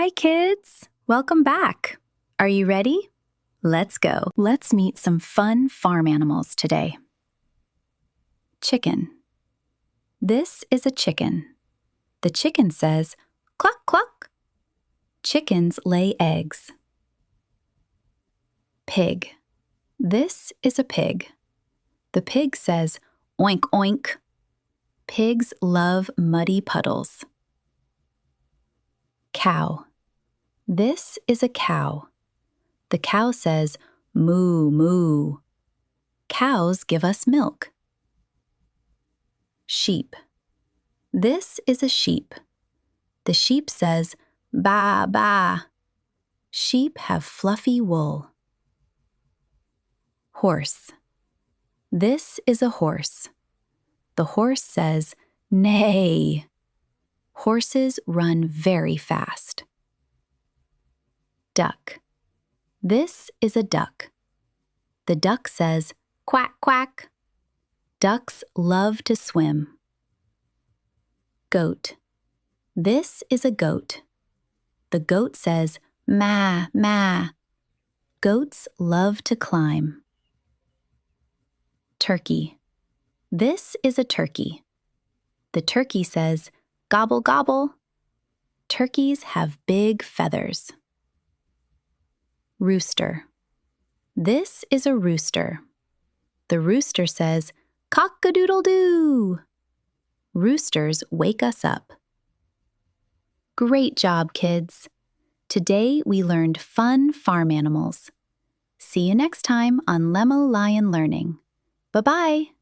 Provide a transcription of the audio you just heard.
Hi, kids! Welcome back. Are you ready? Let's go. Let's meet some fun farm animals today. Chicken. This is a chicken. The chicken says, cluck, cluck. Chickens lay eggs. Pig. This is a pig. The pig says, oink, oink. Pigs love muddy puddles. Cow. This is a cow. The cow says, moo, moo. Cows give us milk. Sheep. This is a sheep. The sheep says, baa, baa. Sheep have fluffy wool. Horse. This is a horse. The horse says, neigh. Horses run very fast. Duck. This is a duck. The duck says, quack, quack. Ducks love to swim. Goat. This is a goat. The goat says, ma, ma. Goats love to climb. Turkey. This is a turkey. The turkey says, gobble, gobble. Turkeys have big feathers. Rooster. This is a rooster. The rooster says, cock-a-doodle-doo. Roosters wake us up. Great job, kids. Today we learned fun farm animals. See you next time on Lemo Lion Learning. Bye-bye.